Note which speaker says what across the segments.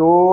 Speaker 1: 2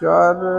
Speaker 1: 4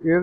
Speaker 1: 1